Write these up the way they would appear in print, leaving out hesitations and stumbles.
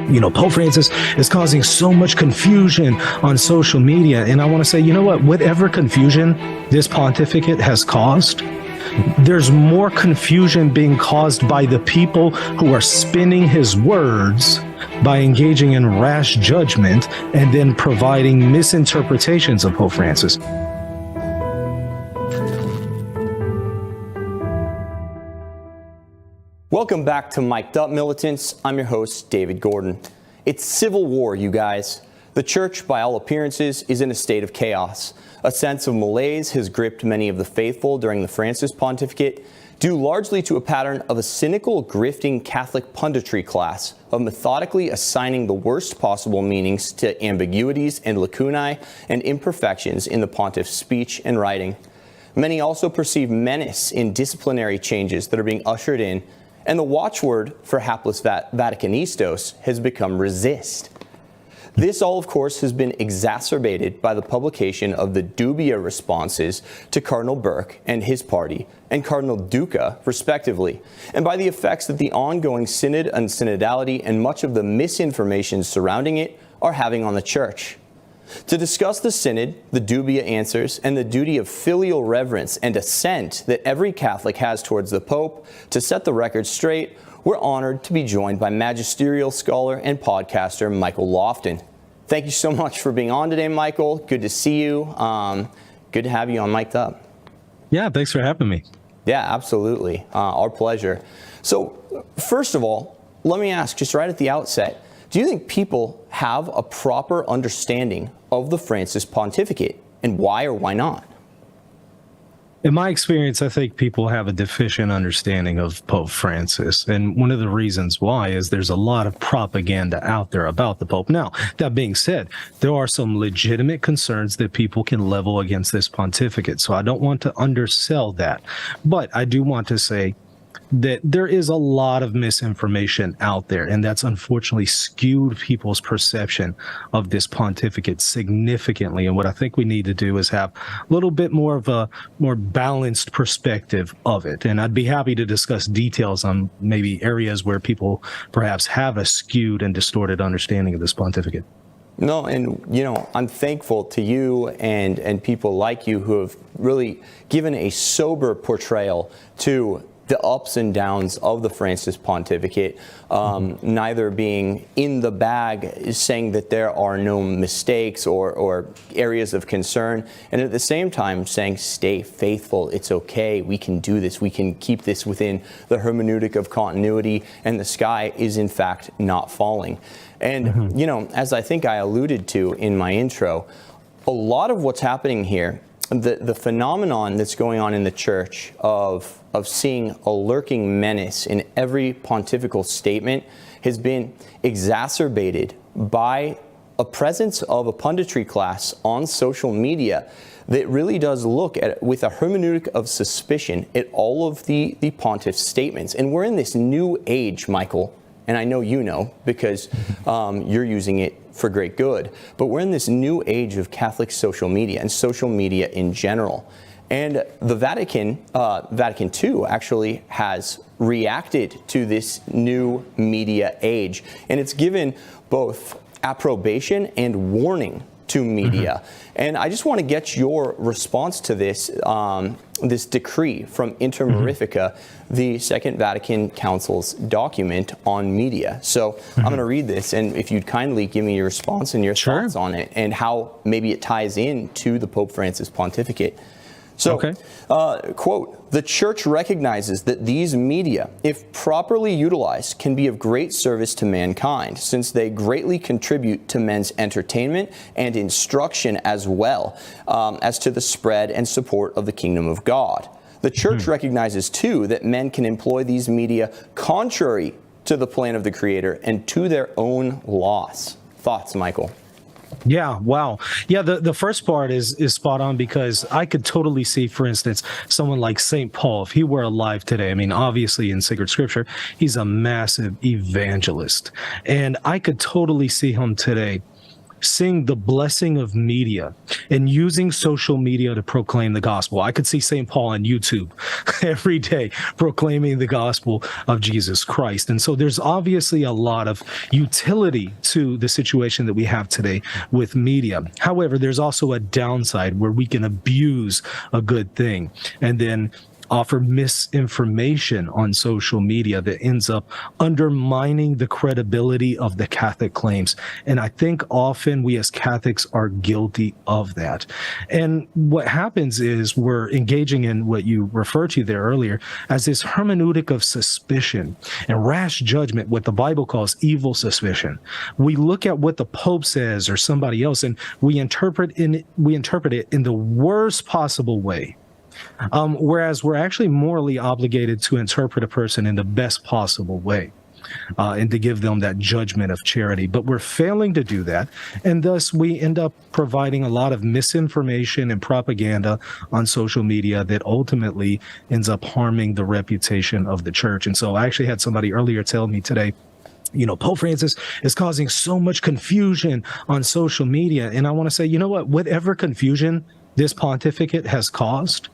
Pope Francis is causing so much confusion on social media. And I want to say, you know what? Whatever confusion this pontificate has caused, there's more confusion being caused by the people who are spinning his words by engaging in rash judgment and then providing misinterpretations of Pope Francis. Welcome back to Mic'd Up Militants. I'm your host, David Gordon. It's civil war, you guys. The church, by all appearances, is in a state of chaos. A sense of malaise has gripped many of the faithful during the Francis pontificate, due largely to a pattern of a cynical, grifting Catholic punditry class of methodically assigning the worst possible meanings to ambiguities and lacunae and imperfections in the pontiff's speech and writing. Many also perceive menace in disciplinary changes that are being ushered in, and the watchword for hapless Vaticanistos has become resist. This all, of course, has been exacerbated by the publication of the Dubia responses to Cardinal Burke and his party, and Cardinal Duca, respectively, and by the effects that the ongoing Synod and Synodality and much of the misinformation surrounding it are having on the Church. To discuss the Synod, the Dubia answers, and the duty of filial reverence and assent that every Catholic has towards the Pope, to set the record straight, we're honored to be joined by magisterial scholar and podcaster Michael Lofton. Thank you so much for being on today, Michael. Good to see you. Good to have you on Mic'd Up. Yeah, thanks for having me. Yeah, absolutely. Our pleasure. So, first of all, let me ask, just right at the outset, do you think people have a proper understanding of the Francis pontificate, and why or why not? In my experience, I think people have a deficient understanding of Pope Francis. And one of the reasons why is there's a lot of propaganda out there about the Pope. Now, that being said, there are some legitimate concerns that people can level against this pontificate. So I don't want to undersell that. But I do want to say that there is a lot of misinformation out there, and that's unfortunately skewed people's perception of this pontificate significantly. And what I think we need to do is have a little bit more of a more balanced perspective of it. And I'd be happy to discuss details on maybe areas where people perhaps have a skewed and distorted understanding of this pontificate. No, and I'm thankful to you and people like you who have really given a sober portrayal to the ups and downs of the Francis pontificate, neither being in the bag, saying that there are no mistakes or areas of concern, and at the same time saying, stay faithful, it's okay, we can do this, we can keep this within the hermeneutic of continuity, and the sky is in fact not falling. And, as I think I alluded to in my intro, a lot of what's happening here, the phenomenon that's going on in the Church of seeing a lurking menace in every pontifical statement has been exacerbated by a presence of a punditry class on social media that really does look at, with a hermeneutic of suspicion, at all of the pontiff's statements. And we're in this new age, Michael, and I know you know because you're using it for great good, but we're in this new age of Catholic social media and social media in general. And the Vatican II actually has reacted to this new media age, and it's given both approbation and warning to media. And I just want to get your response to this this decree from Inter Mirifica, the Second Vatican Council's document on media. So I'm going to read this, and if you'd kindly give me your response and your thoughts on it, and how maybe it ties in to the Pope Francis pontificate. So, quote, "The Church recognizes that these media, if properly utilized, can be of great service to mankind, since they greatly contribute to men's entertainment and instruction as well as to the spread and support of the kingdom of God. The Church recognizes, too, that men can employ these media contrary to the plan of the Creator and to their own loss." Thoughts, Michael? Yeah, wow. Yeah, the first part is spot on, because I could totally see, for instance, someone like St. Paul, if he were alive today. I mean, obviously in sacred scripture, he's a massive evangelist. And I could totally see him today seeing the blessing of media and using social media to proclaim the gospel. I could see St. Paul on YouTube every day proclaiming the gospel of Jesus Christ. And so there's obviously a lot of utility to the situation that we have today with media. However, there's also a downside where we can abuse a good thing and then offer misinformation on social media that ends up undermining the credibility of the Catholic claims. And I think often we as Catholics are guilty of that. And what happens is we're engaging in what you referred to there earlier as this hermeneutic of suspicion and rash judgment, what the Bible calls evil suspicion. We look at what the Pope says or somebody else, and we interpret it in the worst possible way. Whereas we're actually morally obligated to interpret a person in the best possible way and to give them that judgment of charity. But we're failing to do that. And thus we end up providing a lot of misinformation and propaganda on social media that ultimately ends up harming the reputation of the church. And so I actually had somebody earlier tell me today, Pope Francis is causing so much confusion on social media. And I want to say, you know what, whatever confusion this pontificate has caused,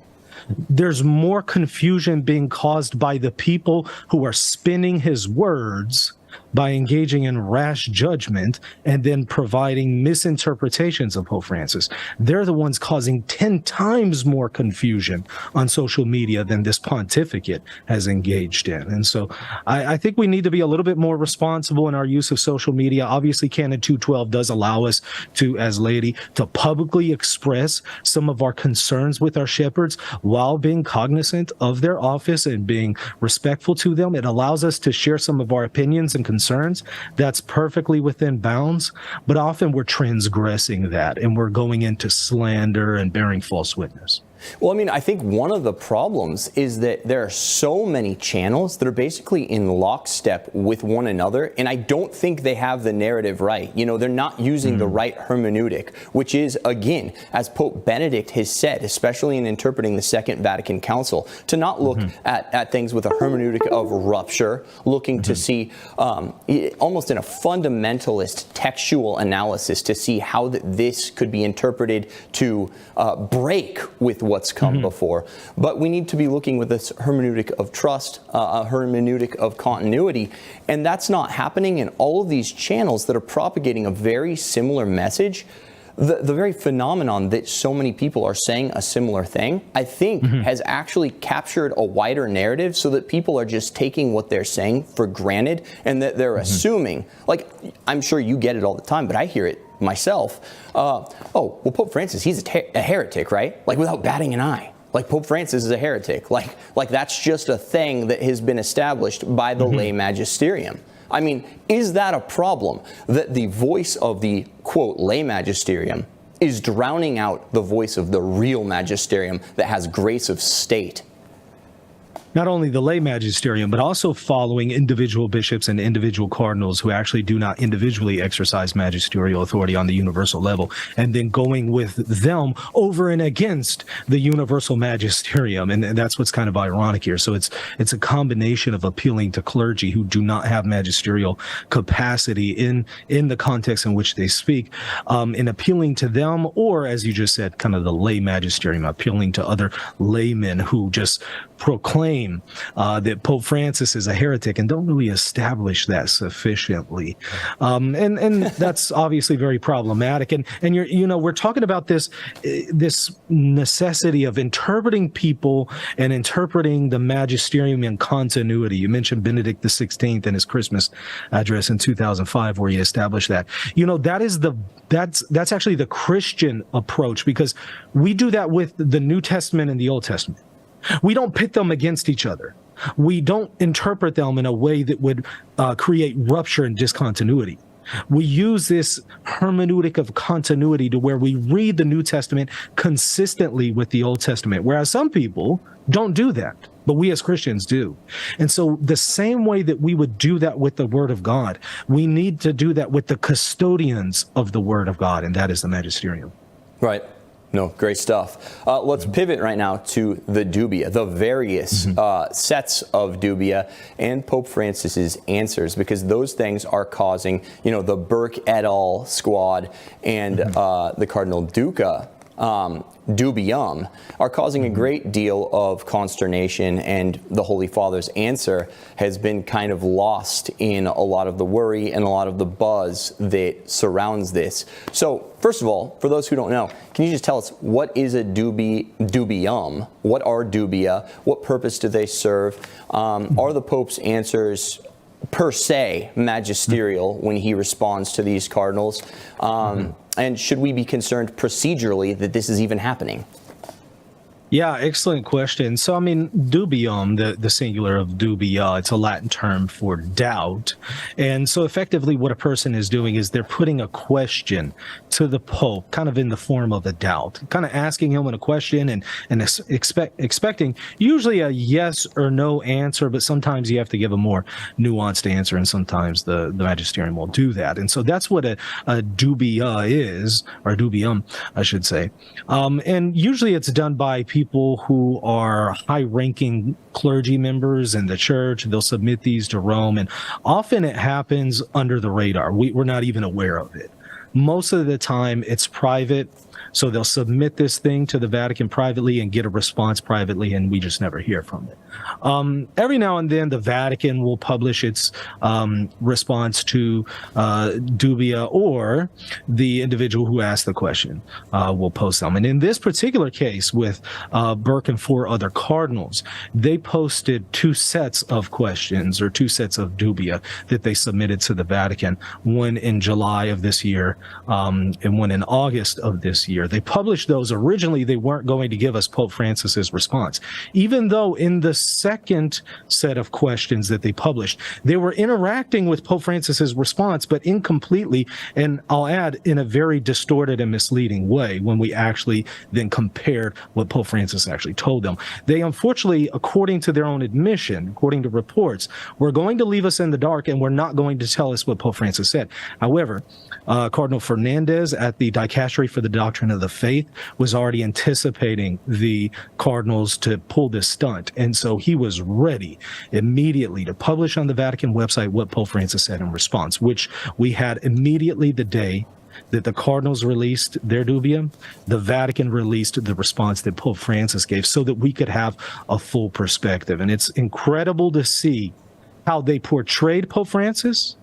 there's more confusion being caused by the people who are spinning his words by engaging in rash judgment and then providing misinterpretations of Pope Francis. They're the ones causing 10 times more confusion on social media than this pontificate has engaged in. And so I think we need to be a little bit more responsible in our use of social media. Obviously, Canon 212 does allow us to, as laity, to publicly express some of our concerns with our shepherds while being cognizant of their office and being respectful to them. It allows us to share some of our opinions and concerns. That's perfectly within bounds, but often we're transgressing that and we're going into slander and bearing false witness. Well, I mean, I think one of the problems is that there are so many channels that are basically in lockstep with one another, and I don't think they have the narrative right. They're not using the right hermeneutic, which is, again, as Pope Benedict has said, especially in interpreting the Second Vatican Council, to not look at things with a hermeneutic of rupture, looking to see almost in a fundamentalist textual analysis to see how this could be interpreted to break with what's come before. But we need to be looking with this hermeneutic of trust, a hermeneutic of continuity, and that's not happening in all of these channels that are propagating a very similar message. The very phenomenon that so many people are saying a similar thing, I think, has actually captured a wider narrative so that people are just taking what they're saying for granted and that they're assuming, like, I'm sure you get it all the time, but I hear it myself. Pope Francis, he's a heretic, right? Like, without batting an eye. Like, Pope Francis is a heretic. Like that's just a thing that has been established by the lay magisterium. I mean, is that a problem that the voice of the, quote, lay magisterium is drowning out the voice of the real magisterium that has grace of state? Not only the lay magisterium, but also following individual bishops and individual cardinals who actually do not individually exercise magisterial authority on the universal level, and then going with them over and against the universal magisterium. And that's what's kind of ironic here. So it's a combination of appealing to clergy who do not have magisterial capacity in the context in which they speak, in appealing to them, or, as you just said, kind of the lay magisterium, appealing to other laymen who just proclaim that Pope Francis is a heretic and don't really establish that sufficiently. And that's obviously very problematic. And we're talking about this necessity of interpreting people and interpreting the magisterium in continuity. You mentioned Benedict XVI in his Christmas address in 2005, where he established that. That's actually the Christian approach, because we do that with the New Testament and the Old Testament. We don't pit them against each other. We don't interpret them in a way that would create rupture and discontinuity. We use this hermeneutic of continuity to where we read the New Testament consistently with the Old Testament, whereas some people don't do that, but we as Christians do. And so the same way that we would do that with the Word of God, we need to do that with the custodians of the Word of God, and that is the magisterium. Right. No, great stuff. Let's pivot right now to the dubia, the various sets of dubia and Pope Francis's answers, because those things are causing, the Burke et al. Squad and the Cardinal Duca dubium are causing a great deal of consternation, and the Holy Father's answer has been kind of lost in a lot of the worry and a lot of the buzz that surrounds this. So first of all, for those who don't know, can you just tell us what is a dubium? What are dubia? What purpose do they serve? Are the Pope's answers per se magisterial when he responds to these cardinals? And should we be concerned procedurally that this is even happening? Yeah, excellent question. So, dubium, the singular of dubia, it's a Latin term for doubt. And so effectively what a person is doing is they're putting a question to the Pope, kind of in the form of a doubt, kind of asking him a question and expecting usually a yes or no answer, but sometimes you have to give a more nuanced answer, and sometimes the magisterium will do that. And so that's what a dubia is, or dubium, I should say. And usually it's done by people who are high-ranking clergy members in the church. They'll submit these to Rome, and often it happens under the radar. We're not even aware of it. Most of the time, it's private. So they'll submit this thing to the Vatican privately and get a response privately, and we just never hear from it. Every now and then, the Vatican will publish its response to dubia, or the individual who asked the question will post them. And in this particular case with Burke and 4 other cardinals, they posted 2 sets of questions, or 2 sets of dubia that they submitted to the Vatican, one in July of this year and one in August of this year. They published those. Originally, they weren't going to give us Pope Francis's response, even though in the second set of questions that they published, they were interacting with Pope Francis's response, but incompletely, and I'll add, in a very distorted and misleading way when we actually then compared what Pope Francis actually told them. They unfortunately, according to their own admission, according to reports, were going to leave us in the dark and were not going to tell us what Pope Francis said. However, Cardinal Fernandez at the Dicastery for the Doctrine of the Faith was already anticipating the cardinals to pull this stunt. And so he was ready immediately to publish on the Vatican website what Pope Francis said in response, which we had immediately the day that the cardinals released their dubia. The Vatican released the response that Pope Francis gave, so that we could have a full perspective. And it's incredible to see how they portrayed Pope Francis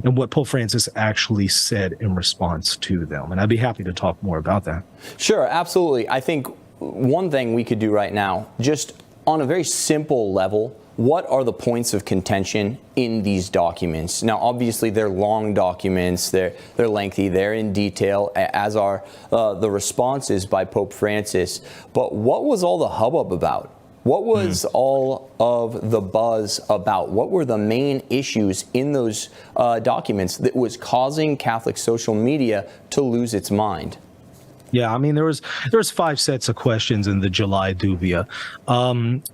and what Pope Francis actually said in response to them. And I'd be happy to talk more about that. Sure, absolutely. I think one thing we could do right now, just on a very simple level, what are the points of contention in these documents? Now, obviously, they're long documents, they're lengthy, they're in detail, as are the responses by Pope Francis. But what was all the hubbub about? What was all of the buzz about? What were the main issues in those documents that was causing Catholic social media to lose its mind? Yeah, there was 5 sets of questions in the July Dubia,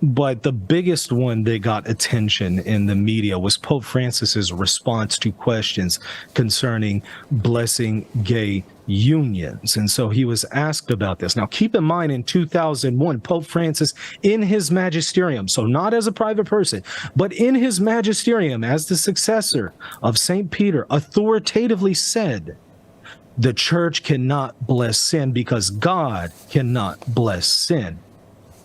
but the biggest one that got attention in the media was Pope Francis's response to questions concerning blessing gay unions. And so he was asked about this. Now, keep in mind, in 2001, Pope Francis, in his magisterium, so not as a private person, but in his magisterium as the successor of St. Peter, authoritatively said, the church cannot bless sin because God cannot bless sin.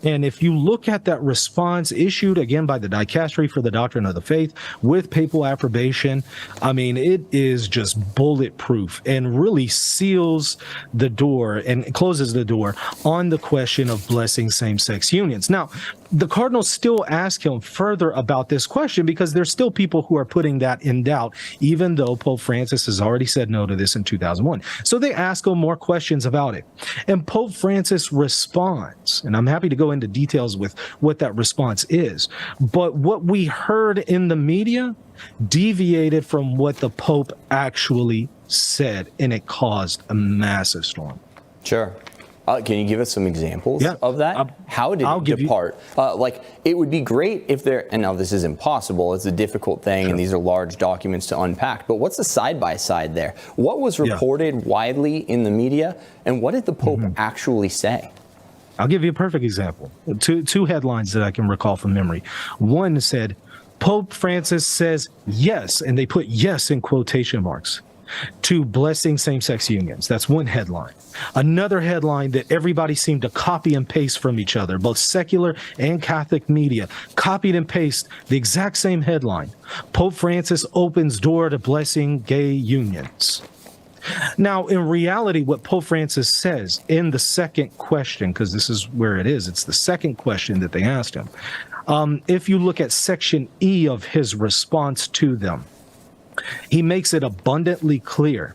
And if you look at that response issued again by the Dicastery for the Doctrine of the Faith with papal approbation, it is just bulletproof and really seals the door and closes the door on the question of blessing same-sex unions. Now, the cardinals still ask him further about this question because there's still people who are putting that in doubt, even though Pope Francis has already said no to this in 2001. So they ask him more questions about it. And Pope Francis responds, and I'm happy to go into details with what that response is. But what we heard in the media deviated from what the Pope actually said, and it caused a massive storm. Sure. Can you give us some examples of that? How did it depart? Like, it would be great if there, and now this is impossible, it's a difficult thing, and these are large documents to unpack, but what's the side-by-side there? What was reported widely in the media, and what did the Pope actually say? I'll give you a perfect example. Two headlines that I can recall from memory. One said, Pope Francis says yes, and they put yes in quotation marks, to blessing same-sex unions. That's one headline. Another headline that everybody seemed to copy and paste from each other, both secular and Catholic media, copied and pasted the exact same headline. Pope Francis opens door to blessing gay unions. Now, in reality, what Pope Francis says in the second question, because this is where it is, it's the second question that they asked him. If you look at section E of his response to them, he makes it abundantly clear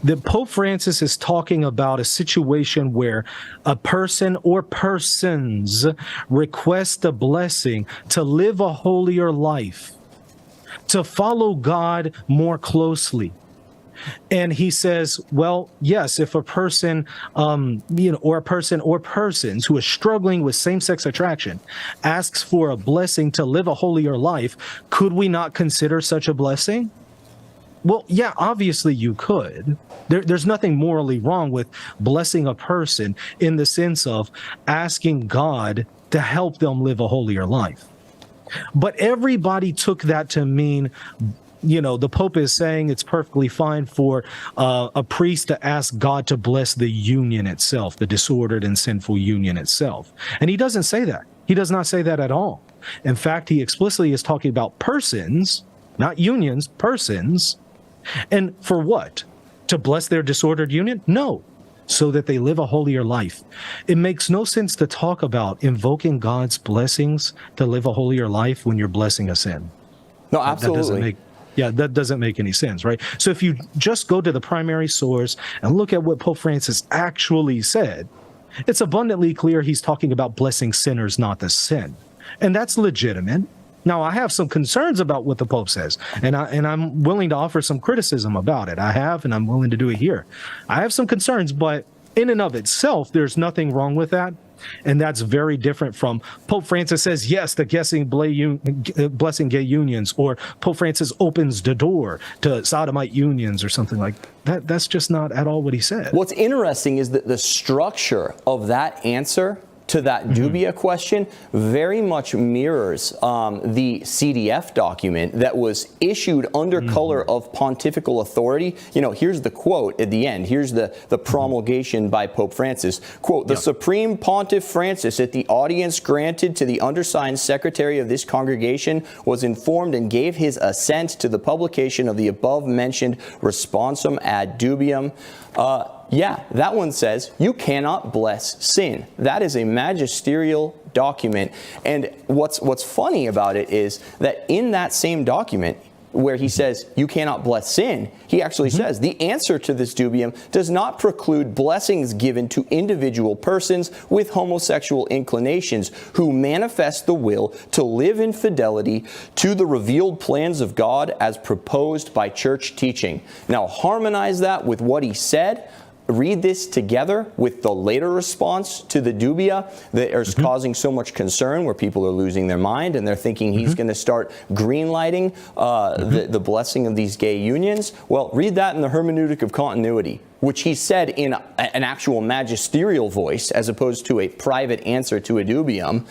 that Pope Francis is talking about a situation where a person or persons request a blessing to live a holier life, to follow God more closely. And he says, well, yes, if a person, or a person or persons who is struggling with same-sex attraction asks for a blessing to live a holier life, could we not consider such a blessing? Well, yeah, obviously you could. There's nothing morally wrong with blessing a person in the sense of asking God to help them live a holier life. But everybody took that to mean, the Pope is saying it's perfectly fine for a priest to ask God to bless the union itself, the disordered and sinful union itself. And he doesn't say that. He does not say that at all. In fact, he explicitly is talking about persons, not unions, persons. And for what? To bless their disordered union? No, so that they live a holier life. It makes no sense to talk about invoking God's blessings to live a holier life when you're blessing a sin. No, absolutely. That doesn't make any sense, right? So if you just go to the primary source and look at what Pope Francis actually said, it's abundantly clear he's talking about blessing sinners, not the sin. And that's legitimate. Now, I have some concerns about what the Pope says, and I'm willing to offer some criticism about it. I have, and I'm willing to do it here. I have some concerns, but in and of itself, there's nothing wrong with that. And that's very different from Pope Francis says yes to blessing gay unions, or Pope Francis opens the door to sodomite unions or something like that. That's just not at all what he said. What's interesting is that the structure of that answer to that Dubia question very much mirrors the CDF document that was issued under color of pontifical authority. Here's the quote at the end. Here's the promulgation by Pope Francis. Quote, the Supreme Pontiff Francis, at the audience granted to the undersigned secretary of this congregation, was informed and gave his assent to the publication of the above-mentioned responsum ad dubium. Yeah, that one says you cannot bless sin. That is a magisterial document. And what's funny about it is that in that same document where he says you cannot bless sin, he actually says the answer to this dubium does not preclude blessings given to individual persons with homosexual inclinations who manifest the will to live in fidelity to the revealed plans of God as proposed by church teaching. Now harmonize that with what he said. Read this together with the later response to the dubia that is causing so much concern, where people are losing their mind and they're thinking he's going to start greenlighting the blessing of these gay unions. Well, read that in the hermeneutic of continuity, which he said in an actual magisterial voice as opposed to a private answer to a dubium.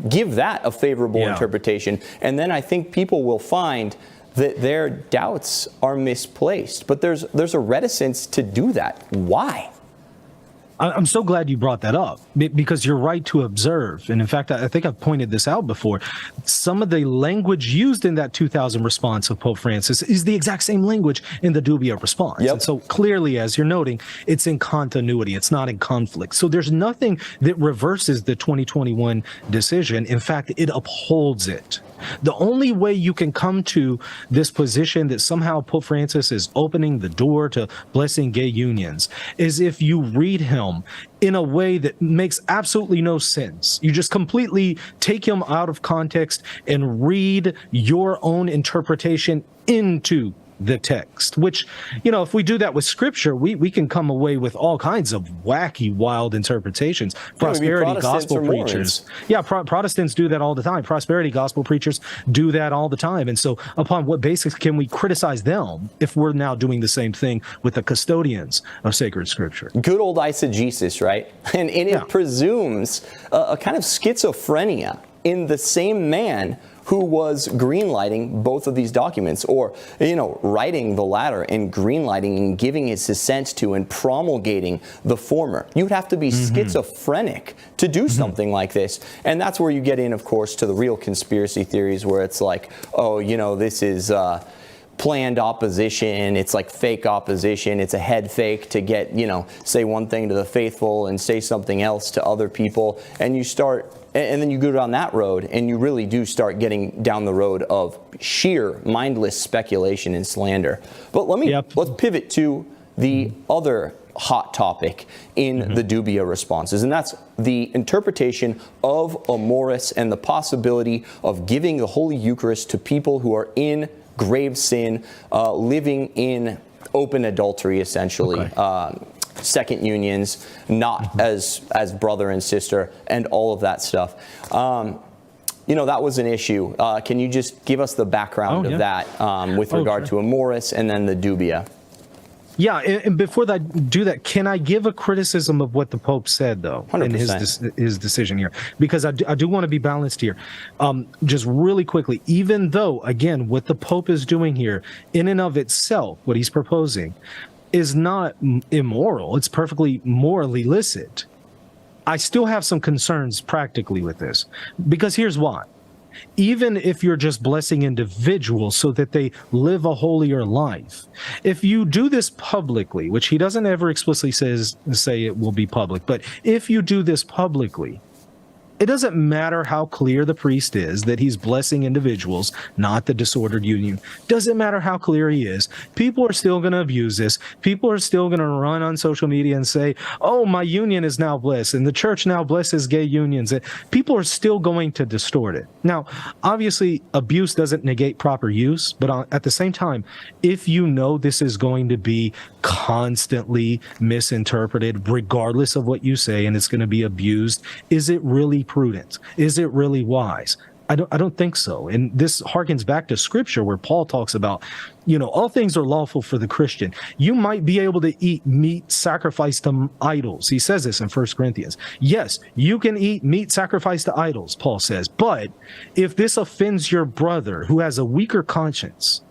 Give that a favorable interpretation, and then I think people will find that their doubts are misplaced. But there's a reticence to do that. Why? I'm so glad you brought that up, because you're right to observe. And in fact, I think I've pointed this out before. Some of the language used in that 2000 response of Pope Francis is the exact same language in the Dubia response. And so clearly, as you're noting, it's in continuity. It's not in conflict. So there's nothing that reverses the 2021 decision. In fact, it upholds it. The only way you can come to this position that somehow Pope Francis is opening the door to blessing gay unions is if you read him in a way that makes absolutely no sense. You just completely take him out of context and read your own interpretation into the text, which, if we do that with scripture, we can come away with all kinds of wacky, wild interpretations. Prosperity gospel preachers. Yeah, Protestants do that all the time. Prosperity gospel preachers do that all the time. And so upon what basis can we criticize them if we're now doing the same thing with the custodians of sacred scripture? Good old eisegesis, right? And it presumes a kind of schizophrenia in the same man who was greenlighting both of these documents, or, writing the latter and greenlighting and giving his assent to and promulgating the former. You'd have to be schizophrenic to do something like this. And that's where you get in, of course, to the real conspiracy theories where it's like, this is planned opposition, it's like fake opposition, it's a head fake to get, say one thing to the faithful and say something else to other people, and then you go down that road, and you really do start getting down the road of sheer mindless speculation and slander. But let's pivot to the other hot topic in the Dubia responses, and that's the interpretation of amoris and the possibility of giving the Holy Eucharist to people who are in grave sin, living in open adultery, essentially. Second unions, not as brother and sister, and all of that stuff. That was an issue. Can you just give us the background of that with regard to amoris and then the Dubia? Yeah, and before I do that, can I give a criticism of what the Pope said, though, 100%. in his decision here? Because I do want to be balanced here. Just really quickly, even though, again, what the Pope is doing here, in and of itself, what he's proposing, is not immoral, it's perfectly morally licit, I still have some concerns practically with this. Because here's why. Even if you're just blessing individuals so that they live a holier life, if you do this publicly, which he doesn't ever explicitly say it will be public, but if you do this publicly, it doesn't matter how clear the priest is that he's blessing individuals, not the disordered union. Doesn't matter how clear he is. People are still going to abuse this. People are still going to run on social media and say, oh, my union is now blessed, and the church now blesses gay unions. People are still going to distort it. Now, obviously, abuse doesn't negate proper use, but at the same time, if you know this is going to be constantly misinterpreted, regardless of what you say, and it's going to be abused, is it really prudent? Is it really wise? I don't think so. And this harkens back to scripture where Paul talks about, all things are lawful for the Christian. You might be able to eat meat sacrificed to idols. He says this in 1 Corinthians. Yes, you can eat meat sacrificed to idols, Paul says. But if this offends your brother who has a weaker conscience,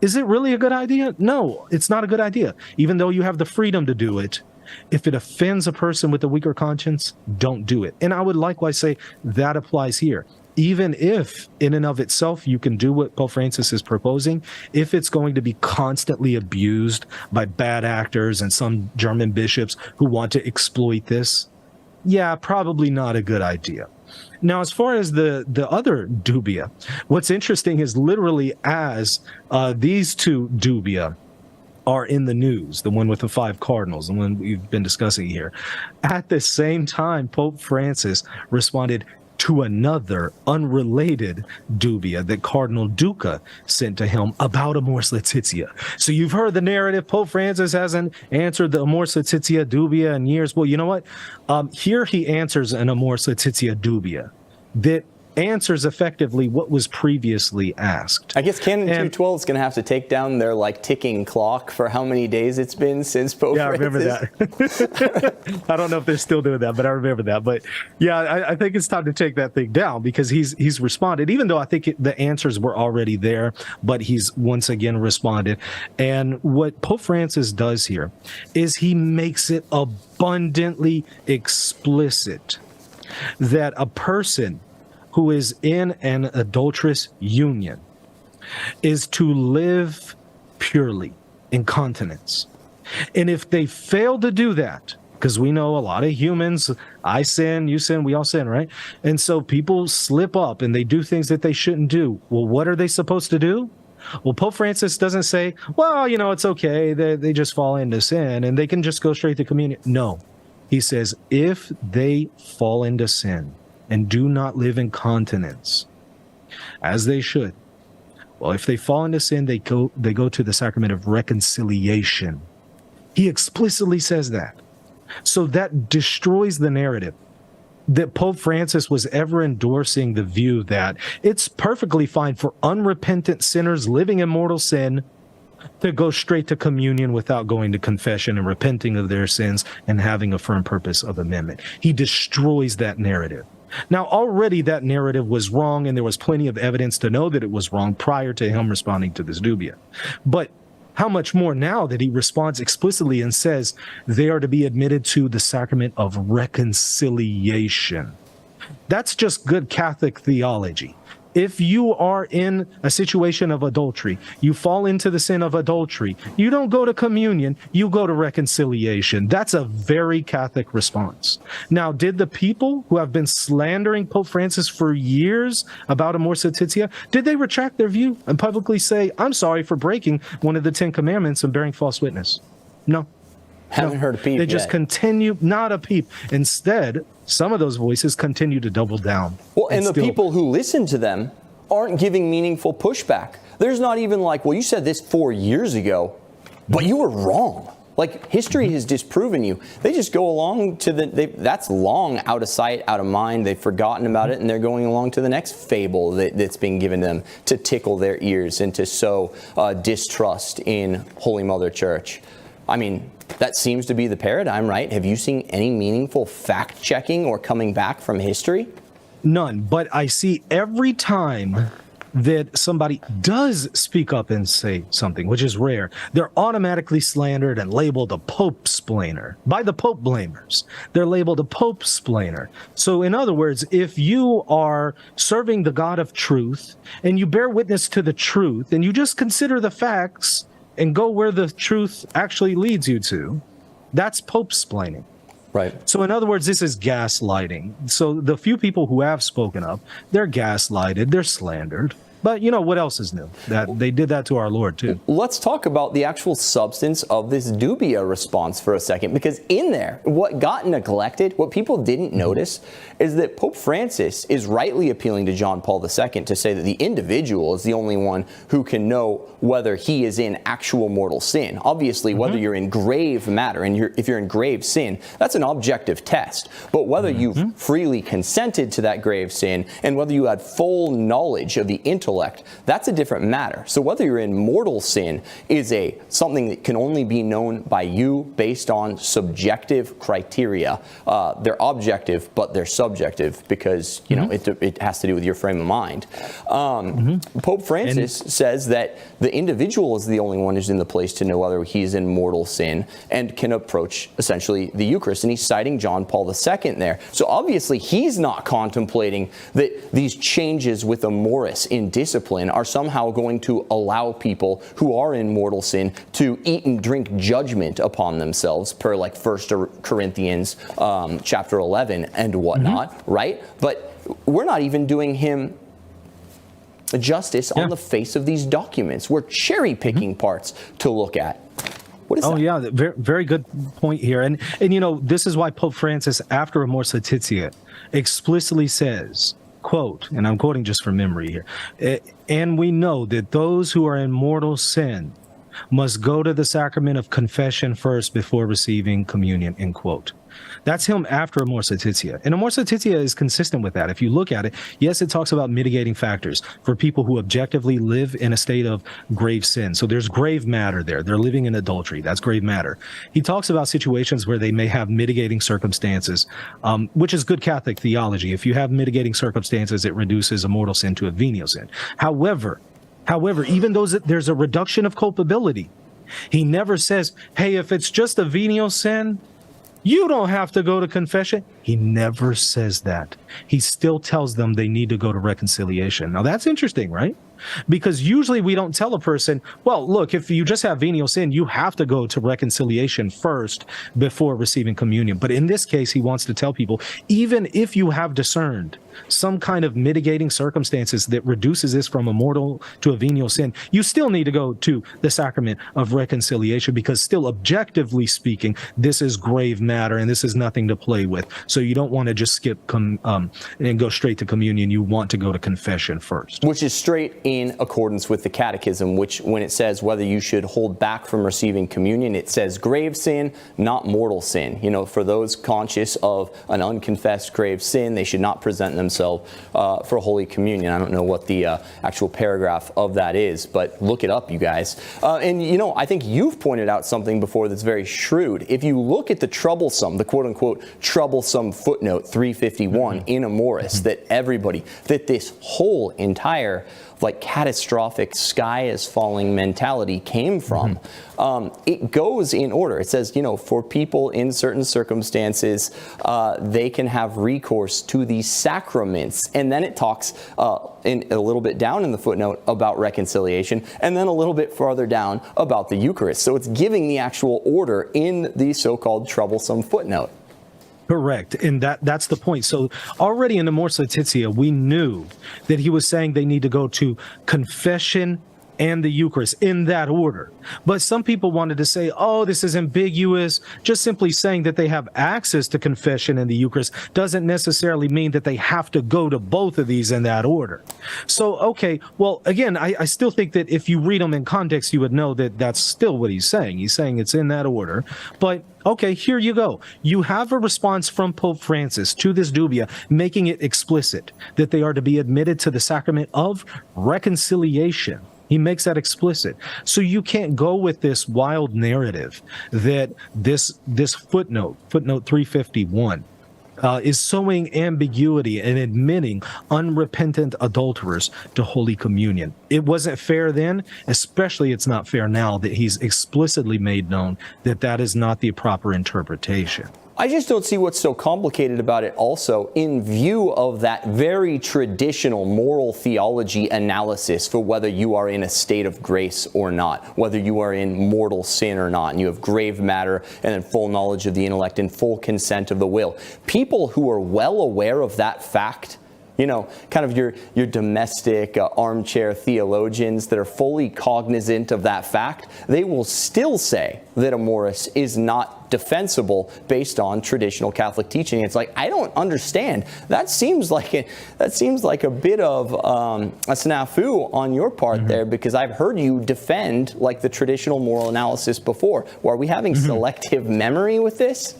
is it really a good idea? No, it's not a good idea. Even though you have the freedom to do it, if it offends a person with a weaker conscience, don't do it. And I would likewise say that applies here. Even if in and of itself you can do what Pope Francis is proposing, if it's going to be constantly abused by bad actors and some German bishops who want to exploit this, yeah, probably not a good idea. Now, as far as the other dubia, what's interesting is literally as these two dubia are in the news, the one with the 5 cardinals, the one we've been discussing here, at the same time, Pope Francis responded to another unrelated dubia that Cardinal Duca sent to him about Amoris Laetitia. So you've heard the narrative, Pope Francis hasn't answered the Amoris Laetitia dubia in years. Well, you know what? Here he answers an Amoris Laetitia dubia that answers effectively what was previously asked. I guess Canon 212 is going to have to take down their ticking clock for how many days it's been since Pope Francis. I remember that. I don't know if they're still doing that, but I remember that. But yeah, I think it's time to take that thing down because he's responded, even though I think the answers were already there, but he's once again responded. And what Pope Francis does here is he makes it abundantly explicit that a person who is in an adulterous union is to live purely in continence. And if they fail to do that, because we know a lot of humans, I sin, you sin, we all sin, right? And so people slip up and they do things that they shouldn't do. Well, what are they supposed to do? Well, Pope Francis doesn't say, well, it's okay, they just fall into sin and they can just go straight to communion. No, he says, if they fall into sin and do not live in continence, as they should, Well, if they fall into sin, they go to the sacrament of reconciliation. He explicitly says that. So that destroys the narrative that Pope Francis was ever endorsing the view that it's perfectly fine for unrepentant sinners living in mortal sin to go straight to communion without going to confession and repenting of their sins and having a firm purpose of amendment. He destroys that narrative. Now, already that narrative was wrong, and there was plenty of evidence to know that it was wrong prior to him responding to this dubia. But how much more now that he responds explicitly and says they are to be admitted to the sacrament of reconciliation. That's just good Catholic theology. If you are in a situation of adultery, you fall into the sin of adultery, you don't go to communion, you go to reconciliation. That's a very Catholic response. Now, did the people who have been slandering Pope Francis for years about Amor Laetitia, did they retract their view and publicly say, I'm sorry for breaking one of the 10 commandments and bearing false witness? No. Haven't heard a peep They just yet. continue, not a peep. Instead, some of those voices continue to double down. Well, and the people who listen to them aren't giving meaningful pushback. There's not even like, well, you said this 4 years ago, but you were wrong. Like, history has disproven you. They just go along to that's long out of sight, out of mind. They've forgotten about it, and they're going along to the next fable that's being given them to tickle their ears and to sow distrust in Holy Mother Church. I mean, that seems to be the paradigm, right? Have you seen any meaningful fact-checking or coming back from history? None, but I see every time that somebody does speak up and say something, which is rare, they're automatically slandered and labeled a Pope-splainer by the Pope blamers. They're labeled a Pope-splainer. So in other words, if you are serving the God of truth and you bear witness to the truth and you just consider the facts and go where the truth actually leads you to, that's Pope-splaining. Right. So in other words, this is gaslighting. So the few people who have spoken up, they're gaslighted, they're slandered. But you know, what else is new? That they did that to our Lord too. Let's talk about the actual substance of this dubia response for a second, because in there, what got neglected, what people didn't notice, is that Pope Francis is rightly appealing to John Paul II to say that the individual is the only one who can know whether he is in actual mortal sin. Obviously, whether you're in grave matter, and if you're in grave sin, that's an objective test. But whether you've freely consented to that grave sin, and whether you had full knowledge of the intellect, that's a different matter. So whether you're in mortal sin is something that can only be known by you based on subjective criteria. They're objective, but they're subjective because you know it has to do with your frame of mind. Pope Francis says that the individual is the only one who's in the place to know whether he's in mortal sin and can approach essentially the Eucharist. And he's citing John Paul II there. So obviously he's not contemplating that these changes with Amoris in discipline are somehow going to allow people who are in mortal sin to eat and drink judgment upon themselves, per like 1 Corinthians chapter 11 and whatnot, right? But we're not even doing him justice on the face of these documents. We're cherry picking parts to look at. What is that? Yeah, very, very good point here. And you know, this is why Pope Francis, after Amor Laetitia, explicitly says, quote, and I'm quoting just from memory here, and we know that those who are in mortal sin must go to the sacrament of confession first before receiving communion, end quote. That's him after Amor Laetitia. And Amor Laetitia is consistent with that. If you look at it, yes, it talks about mitigating factors for people who objectively live in a state of grave sin. So there's grave matter there. They're living in adultery. That's grave matter. He talks about situations where they may have mitigating circumstances, which is good Catholic theology. If you have mitigating circumstances, it reduces a mortal sin to a venial sin. However, even though there's a reduction of culpability, he never says, hey, if it's just a venial sin, you don't have to go to confession. He never says that. He still tells them they need to go to reconciliation. Now, that's interesting, right? Because usually we don't tell a person, well, look, if you just have venial sin, you have to go to reconciliation first before receiving communion. But in this case, he wants to tell people, even if you have discerned some kind of mitigating circumstances that reduces this from a mortal to a venial sin, you still need to go to the sacrament of reconciliation, because still objectively speaking, this is grave matter and this is nothing to play with. So you don't want to just skip and go straight to communion. You want to go to confession first. Which is straight in accordance with the Catechism, which when it says whether you should hold back from receiving communion, it says grave sin, not mortal sin. You know, for those conscious of an unconfessed grave sin, they should not present themselves for Holy Communion. I don't know what the actual paragraph of that is, but look it up, you guys. And, you know, I think you've pointed out something before that's very shrewd. If you look at the troublesome, the quote-unquote troublesome footnote 351 in Amoris, that this whole entire like catastrophic sky is falling mentality came from, it goes in order. It says, you know, for people in certain circumstances, they can have recourse to the sacraments. And then it talks in a little bit down in the footnote about reconciliation, and then a little bit farther down about the Eucharist. So it's giving the actual order in the so-called troublesome footnote. Correct. And that's the point. So already in the Amoris Laetitia, we knew that he was saying they need to go to confession and the Eucharist in that order. But some people wanted to say, oh, this is ambiguous. Just simply saying that they have access to confession and the Eucharist doesn't necessarily mean that they have to go to both of these in that order. So, okay, well, again, I still think that if you read them in context, you would know that that's still what he's saying. He's saying it's in that order. But okay, here you go. You have a response from Pope Francis to this dubia, making it explicit that they are to be admitted to the sacrament of reconciliation. He makes that explicit. So you can't go with this wild narrative that this footnote 351, is sowing ambiguity and admitting unrepentant adulterers to Holy Communion. It wasn't fair then, especially it's not fair now that he's explicitly made known that that is not the proper interpretation. I just don't see what's so complicated about it also in view of that very traditional moral theology analysis for whether you are in a state of grace or not, whether you are in mortal sin or not, and you have grave matter and then full knowledge of the intellect and full consent of the will. People who are well aware of that fact, you know, kind of your domestic armchair theologians that are fully cognizant of that fact, they will still say that Amoris is not defensible based on traditional Catholic teaching. It's like, I don't understand. That seems like a bit of a snafu on your part there, because I've heard you defend like the traditional moral analysis before. Well, are we having selective memory with this?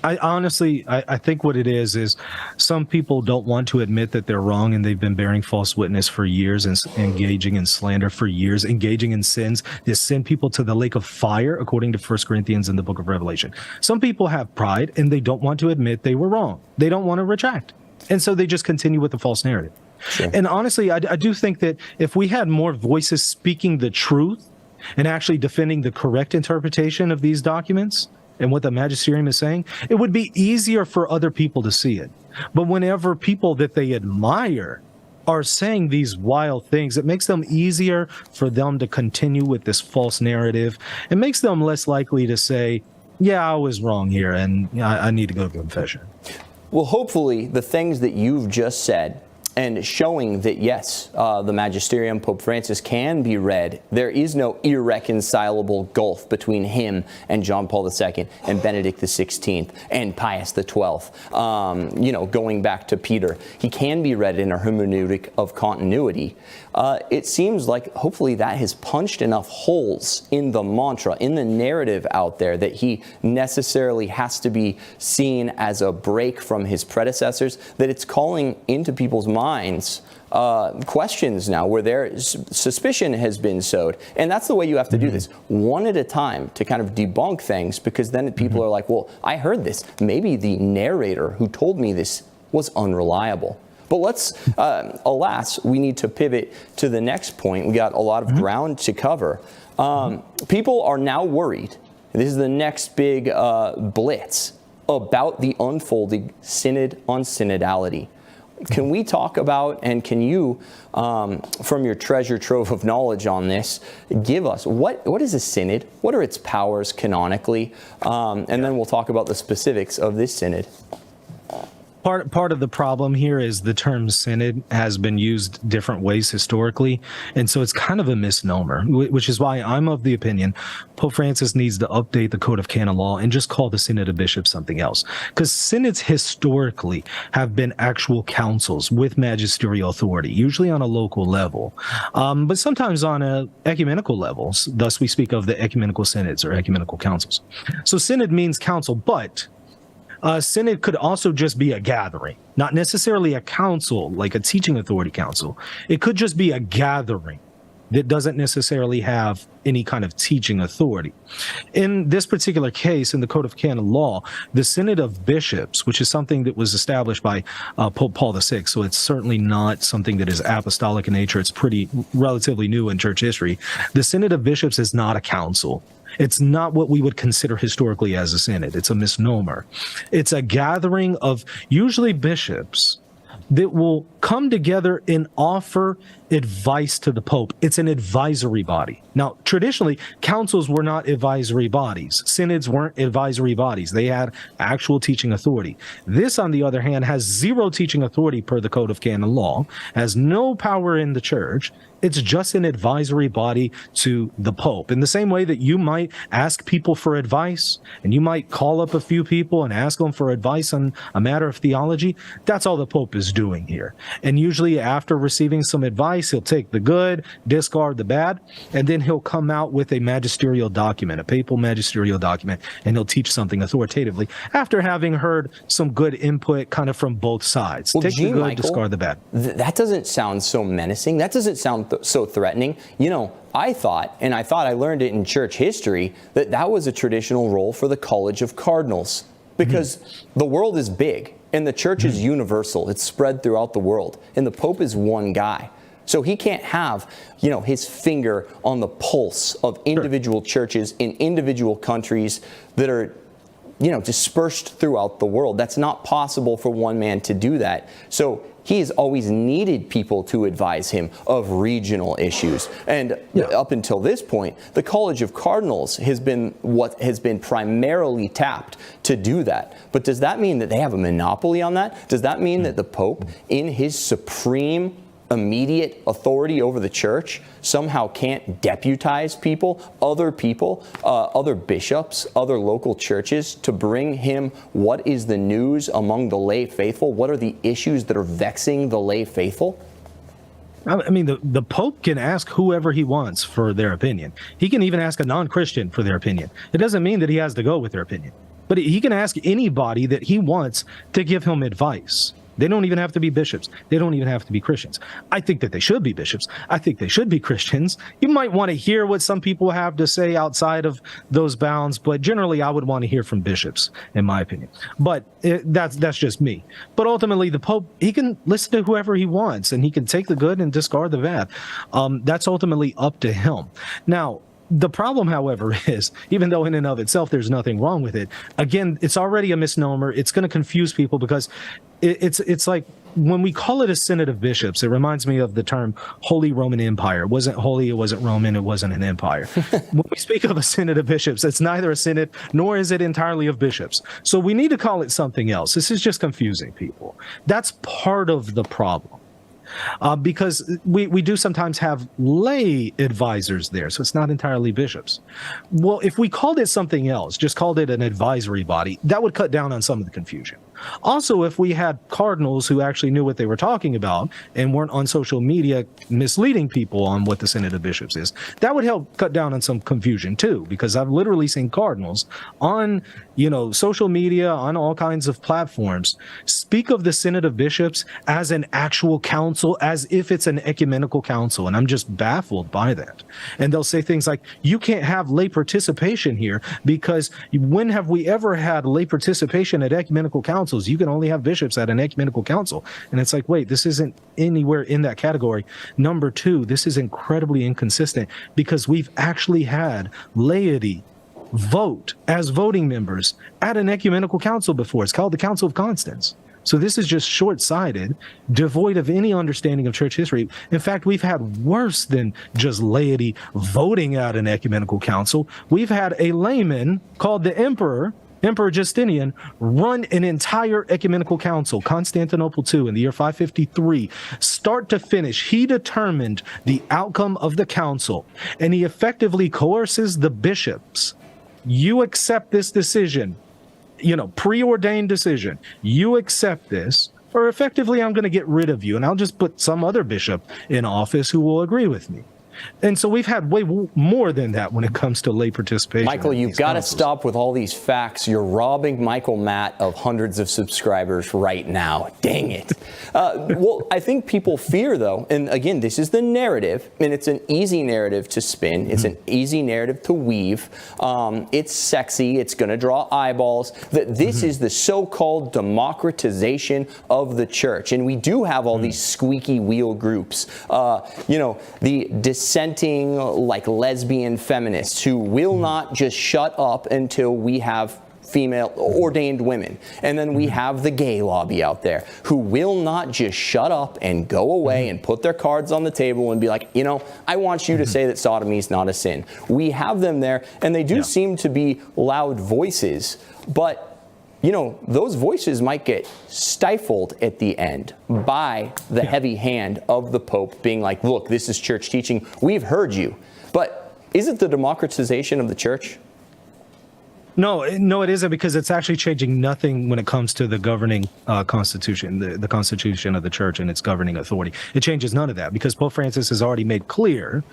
I honestly think what it is some people don't want to admit that they're wrong, and they've been bearing false witness for years and engaging in slander for years, engaging in sins that send people to the lake of fire, according to 1 Corinthians in the book of Revelation. Some people have pride and they don't want to admit they were wrong. They don't want to retract. And so they just continue with the false narrative. Sure. And honestly, I do think that if we had more voices speaking the truth and actually defending the correct interpretation of these documents and what the magisterium is saying, it would be easier for other people to see it. But whenever people that they admire are saying these wild things, it makes them easier for them to continue with this false narrative. It makes them less likely to say, yeah, I was wrong here and I need to go to confession. Well, hopefully the things that you've just said, and showing that, yes, the magisterium, Pope Francis, can be read. There is no irreconcilable gulf between him and John Paul II and Benedict XVI and Pius XII. You know, going back to Peter, he can be read in a hermeneutic of continuity. It seems like hopefully that has punched enough holes in the mantra, in the narrative out there, that he necessarily has to be seen as a break from his predecessors, that it's calling into people's minds questions now where their suspicion has been sowed. And that's the way you have to do this, one at a time, to kind of debunk things, because then people are like, well, I heard this. Maybe the narrator who told me this was unreliable. But let's, alas, we need to pivot to the next point. We got a lot of ground to cover. People are now worried. This is the next big blitz about the unfolding Synod on Synodality. Can we talk about, and can you, from your treasure trove of knowledge on this, give us what is a synod? What are its powers canonically? And then we'll talk about the specifics of this synod. Part of the problem here is the term synod has been used different ways historically, and so it's kind of a misnomer, which is why I'm of the opinion Pope Francis needs to update the Code of Canon Law and just call the Synod of Bishops something else. Because synods historically have been actual councils with magisterial authority, usually on a local level, but sometimes on a ecumenical level. Thus, we speak of the ecumenical synods or ecumenical councils. So synod means council, but synod could also just be a gathering, not necessarily a council, like a teaching authority council. It could just be a gathering that doesn't necessarily have any kind of teaching authority. In this particular case, in the Code of Canon Law, the Synod of Bishops, which is something that was established by Pope Paul VI, so it's certainly not something that is apostolic in nature. It's pretty relatively new in church history. The Synod of Bishops is not a council. It's not what we would consider historically as a synod. It's a misnomer. It's a gathering of usually bishops that will come together and offer advice to the Pope. It's an advisory body. Now, traditionally, councils were not advisory bodies. Synods weren't advisory bodies. They had actual teaching authority. This, on the other hand, has zero teaching authority per the Code of Canon Law, has no power in the church. It's just an advisory body to the Pope. In the same way that you might ask people for advice, and you might call up a few people and ask them for advice on a matter of theology, that's all the Pope is doing here. And usually after receiving some advice, he'll take the good, discard the bad, and then he'll come out with a magisterial document, a papal magisterial document, and he'll teach something authoritatively after having heard some good input kind of from both sides. Well, take the good, Michael, discard the bad. That doesn't sound so menacing. That doesn't sound so threatening. You know, I thought I learned it in church history, that was a traditional role for the College of Cardinals, because the world is big and the church is universal. It's spread throughout the world, and the Pope is one guy. So he can't have, his finger on the pulse of individual churches in individual countries that are, dispersed throughout the world. That's not possible for one man to do that. So he has always needed people to advise him of regional issues. And up until this point, the College of Cardinals has been what has been primarily tapped to do that. But does that mean that they have a monopoly on that? Does that mean that the Pope, in his supreme immediate authority over the church, somehow can't deputize people, other bishops, other local churches, to bring him what is the news among the lay faithful? What are the issues that are vexing the lay faithful? I mean, the Pope can ask whoever he wants for their opinion. He can even ask a non-Christian for their opinion. It doesn't mean that he has to go with their opinion, but he can ask anybody that he wants to give him advice. They don't even have to be bishops. They don't even have to be Christians. I think that they should be bishops. I think they should be Christians. You might want to hear what some people have to say outside of those bounds, but generally I would want to hear from bishops, in my opinion. But that's just me. But ultimately, the Pope, he can listen to whoever he wants, and he can take the good and discard the bad. That's ultimately up to him. Now, the problem, however, is, even though in and of itself there's nothing wrong with it, again, it's already a misnomer. It's going to confuse people because it's like when we call it a Synod of Bishops, it reminds me of the term Holy Roman Empire. It wasn't holy, it wasn't Roman, it wasn't an empire. When we speak of a Synod of Bishops, it's neither a synod nor is it entirely of bishops. So we need to call it something else. This is just confusing people. That's part of the problem. Because we do sometimes have lay advisors there, so it's not entirely bishops. Well, if we called it something else, just called it an advisory body, that would cut down on some of the confusion. Also, if we had cardinals who actually knew what they were talking about and weren't on social media misleading people on what the Synod of Bishops is, that would help cut down on some confusion too, because I've literally seen cardinals on, social media, on all kinds of platforms, speak of the Synod of Bishops as an actual council, as if it's an ecumenical council, and I'm just baffled by that. And they'll say things like, you can't have lay participation here because when have we ever had lay participation at ecumenical councils? You can only have bishops at an ecumenical council. And it's like, wait, this isn't anywhere in that category. Number two, this is incredibly inconsistent because we've actually had laity vote as voting members at an ecumenical council before. It's called the Council of Constance. So this is just short-sighted, devoid of any understanding of church history. In fact, we've had worse than just laity voting at an ecumenical council. We've had a layman called the emperor Emperor Justinian, run an entire ecumenical council, Constantinople II, in the year 553, start to finish. He determined the outcome of the council, and he effectively coerces the bishops. You accept this decision, preordained decision. You accept this, or effectively I'm going to get rid of you, and I'll just put some other bishop in office who will agree with me. And so we've had way more than that when it comes to lay participation. Michael, you've got to stop with all these facts. You're robbing Michael Matt of hundreds of subscribers right now. Dang it. Well, I think people fear, though, and again, this is the narrative, and it's an easy narrative to spin. It's an easy narrative to weave. It's sexy. It's going to draw eyeballs. That this is the so-called democratization of the church. And we do have all these squeaky wheel groups. The dissenting, like lesbian feminists who will not just shut up until we have female ordained women. And then we have the gay lobby out there who will not just shut up and go away and put their cards on the table and be like, I want you to say that sodomy is not a sin. We have them there, and they do seem to be loud voices, but those voices might get stifled at the end by the heavy hand of the Pope being like, look, this is church teaching. We've heard you. But is it the democratization of the church? No, it isn't, because it's actually changing nothing when it comes to the governing constitution, the constitution of the church and its governing authority. It changes none of that, because Pope Francis has already made clear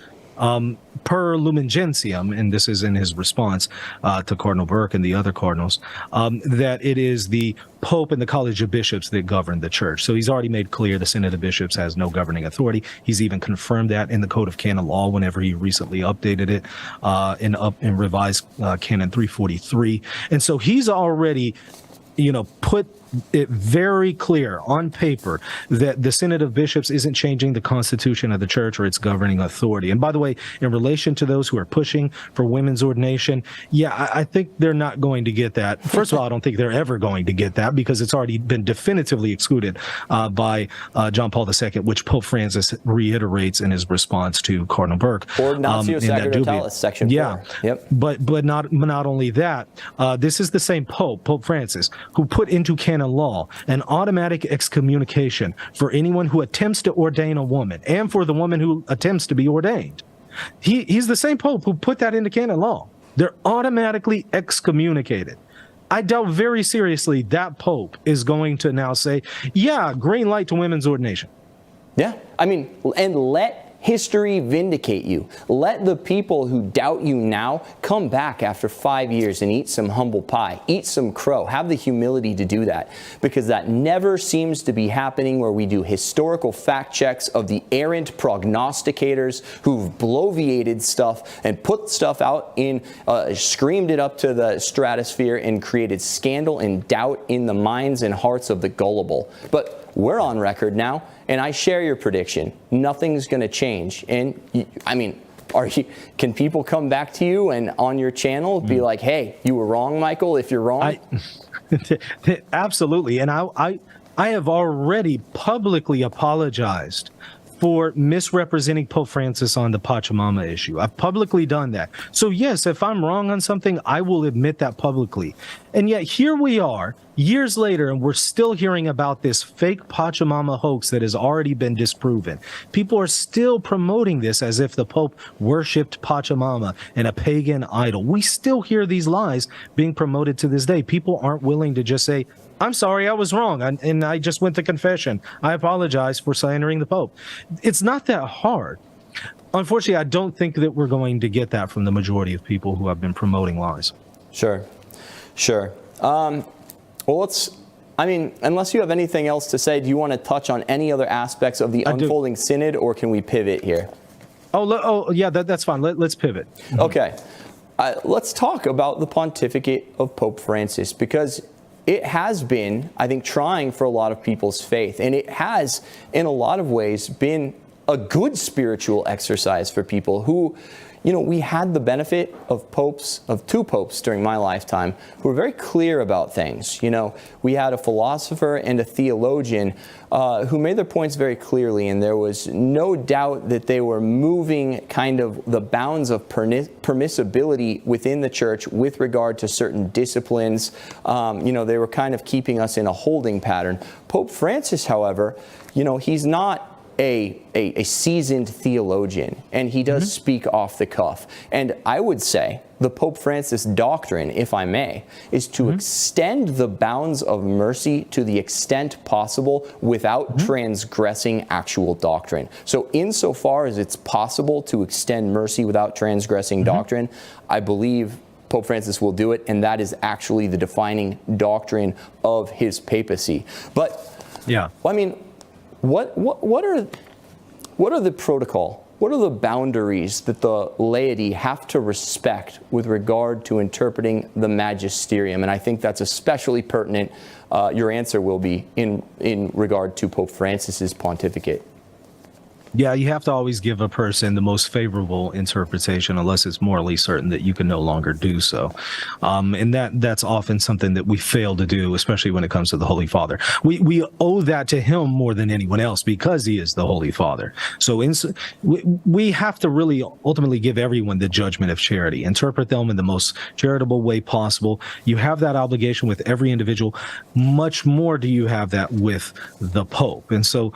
per Lumen Gentium, and this is in his response to Cardinal Burke and the other cardinals, that it is the Pope and the College of Bishops that govern the church. So he's already made clear the Synod of Bishops has no governing authority. He's even confirmed that in the Code of Canon Law whenever he recently updated it in revised Canon 343. And so he's already, put it very clear on paper that the Synod of Bishops isn't changing the constitution of the church or its governing authority. And by the way, in relation to those who are pushing for women's ordination, I think they're not going to get that. First of all, I don't think they're ever going to get that, because it's already been definitively excluded by John Paul II, which Pope Francis reiterates in his response to Cardinal Burke. Ordinatio Sacerdotales, section 4. Yep. But not only that, this is the same Pope Francis, who put into canon law an automatic excommunication for anyone who attempts to ordain a woman, and for the woman who attempts to be ordained. He's the same Pope who put that into canon law. They're automatically excommunicated. I doubt very seriously that Pope is going to now say, green light to women's ordination. Yeah, and let history vindicate you. Let the people who doubt you now come back after 5 years and eat some humble pie, eat some crow, have the humility to do that, because that never seems to be happening where we do historical fact checks of the errant prognosticators who've bloviated stuff and put stuff out screamed it up to the stratosphere and created scandal and doubt in the minds and hearts of the gullible. But we're on record now, and I share your prediction. Nothing's going to change. And can people come back to you and on your channel be like, hey, you were wrong, Michael, if you're wrong? Absolutely. And I have already publicly apologized for misrepresenting Pope Francis on the Pachamama issue. I've publicly done that. So yes, if I'm wrong on something, I will admit that publicly. And yet here we are, years later, and we're still hearing about this fake Pachamama hoax that has already been disproven. People are still promoting this as if the Pope worshipped Pachamama and a pagan idol. We still hear these lies being promoted to this day. People aren't willing to just say, I'm sorry, I was wrong, and I just went to confession. I apologize for slandering the Pope. It's not that hard. Unfortunately, I don't think that we're going to get that from the majority of people who have been promoting lies. Sure. Well, unless you have anything else to say, do you want to touch on any other aspects of the unfolding synod, or can we pivot here? That's fine. Let's pivot. Okay. Let's talk about the pontificate of Pope Francis, because it has been, I think, trying for a lot of people's faith. And it has, in a lot of ways, been a good spiritual exercise for people who, we had the benefit of two popes during my lifetime who were very clear about things. We had a philosopher and a theologian who made their points very clearly, and there was no doubt that they were moving kind of the bounds of permissibility within the church with regard to certain disciplines. They were kind of keeping us in a holding pattern. Pope Francis, however, he's not a seasoned theologian, and he does speak off the cuff. And I would say the Pope Francis doctrine, if I may, is to extend the bounds of mercy to the extent possible without transgressing actual doctrine. So insofar as it's possible to extend mercy without transgressing doctrine, I believe Pope Francis will do it, and that is actually the defining doctrine of his papacy. But, I mean, what are the protocol? What are the boundaries that the laity have to respect with regard to interpreting the magisterium? And I think that's especially pertinent. Your answer will be in regard to Pope Francis's pontificate. Yeah, you have to always give a person the most favorable interpretation unless it's morally certain that you can no longer do so. And that's often something that we fail to do, especially when it comes to the Holy Father. We owe that to him more than anyone else because he is the Holy Father. So we have to really ultimately give everyone the judgment of charity, interpret them in the most charitable way possible. You have that obligation with every individual. Much more do you have that with the Pope. And so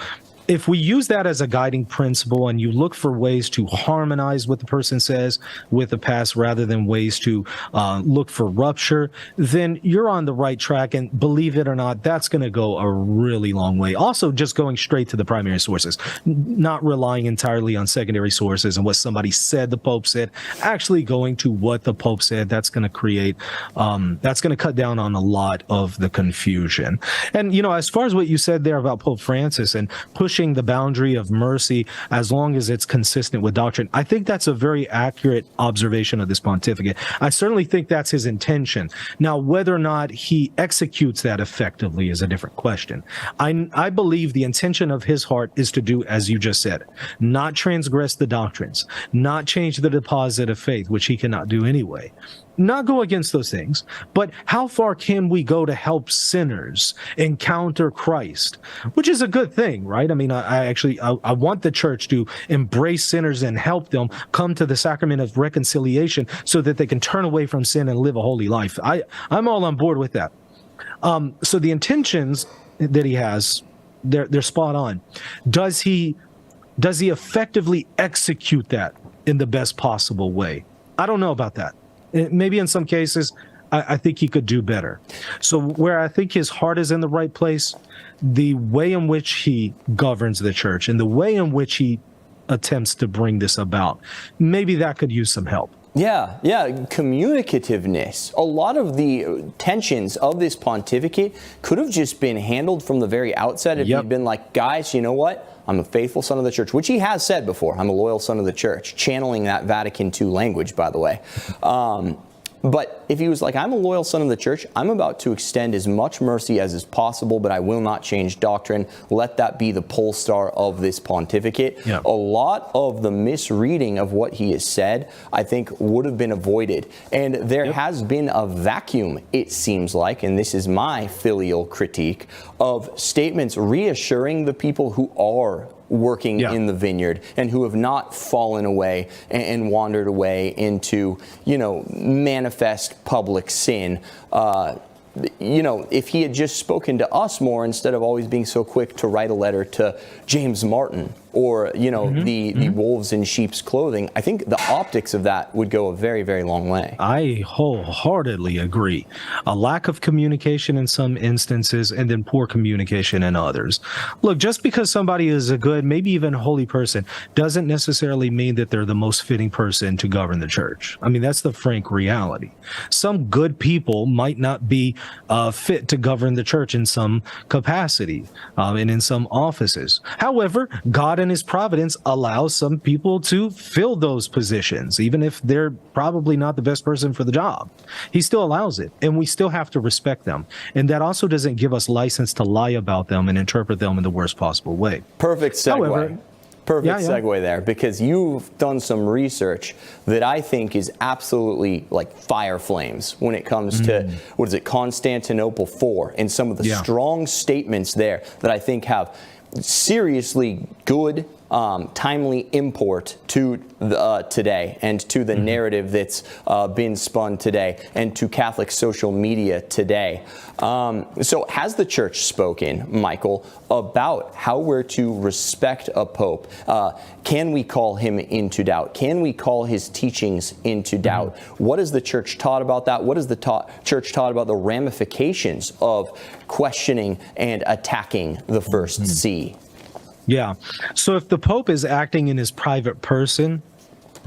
if we use that as a guiding principle and you look for ways to harmonize what the person says with the past rather than ways to look for rupture, then you're on the right track. And believe it or not, that's going to go a really long way. Also, just going straight to the primary sources, not relying entirely on secondary sources and what somebody said the Pope said, actually going to what the Pope said. That's going to create, that's going to cut down on a lot of the confusion. And, as far as what you said there about Pope Francis and pushing the boundary of mercy as long as it's consistent with doctrine, I think that's a very accurate observation of this pontificate. I certainly think that's his intention. Now, whether or not he executes that effectively is a different question. I believe the intention of his heart is to do as you just said, not transgress the doctrines, not change the deposit of faith, which he cannot do anyway. Not go against those things, but how far can we go to help sinners encounter Christ, which is a good thing, right? I mean, I want the church to embrace sinners and help them come to the sacrament of reconciliation so that they can turn away from sin and live a holy life. I'm all on board with that. So the intentions that he has, they're spot on. Does he effectively execute that in the best possible way? I don't know about that. Maybe in some cases, I think he could do better. So where I think his heart is in the right place, the way in which he governs the church and the way in which he attempts to bring this about, maybe that could use some help. Yeah, communicativeness. A lot of the tensions of this pontificate could have just been handled from the very outset if he'd been like, guys, you know what? I'm a faithful son of the church, which he has said before. I'm a loyal son of the church, channeling that Vatican II language, by the way. But if he was like, I'm a loyal son of the church, I'm about to extend as much mercy as is possible, but I will not change doctrine. Let that be the pole star of this pontificate. Yeah. A lot of the misreading of what he has said, I think, would have been avoided. And there has been a vacuum, it seems like, and this is my filial critique, of statements reassuring the people who are working in the vineyard and who have not fallen away and wandered away into, manifest public sin. If he had just spoken to us more instead of always being so quick to write a letter to James Martin or, the wolves in sheep's clothing, I think the optics of that would go a very, very long way. I wholeheartedly agree. A lack of communication in some instances and then poor communication in others. Look, just because somebody is a good, maybe even holy person, doesn't necessarily mean that they're the most fitting person to govern the church. I mean, that's the frank reality. Some good people might not be fit to govern the church in some capacity and in some offices. However, God in his providence allows some people to fill those positions, even if they're probably not the best person for the job. He still allows it, and we still have to respect them. And that also doesn't give us license to lie about them and interpret them in the worst possible way. Perfect segue. However, perfect segue there, because you've done some research that I think is absolutely like fire flames when it comes to, what is it, Constantinople 4, and some of the strong statements there that I think have seriously good, timely import to today, and to the narrative that's been spun today, and to Catholic social media today. So has the Church spoken, Michael, about how we're to respect a pope? Can we call him into doubt? Can we call his teachings into doubt? What has the Church taught about that? What has the Church taught about the ramifications of questioning and attacking the first see? Yeah. So if the Pope is acting in his private person,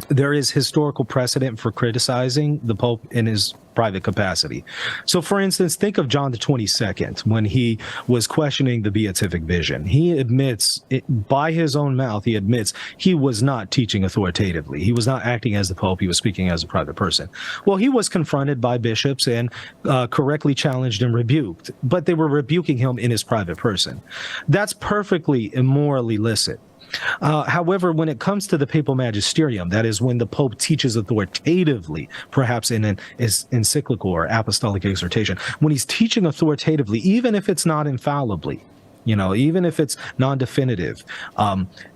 there is historical precedent for criticizing the Pope in his private capacity. So, for instance, think of John the 22nd when he was questioning the beatific vision. He admits, by his own mouth, he admits he was not teaching authoritatively. He was not acting as the Pope. He was speaking as a private person. Well, he was confronted by bishops and correctly challenged and rebuked, but they were rebuking him in his private person. That's perfectly immorally licit. However, when it comes to the papal magisterium, that is when the Pope teaches authoritatively, perhaps in an encyclical or apostolic exhortation, when he's teaching authoritatively, even if it's not infallibly, even if it's non-definitive,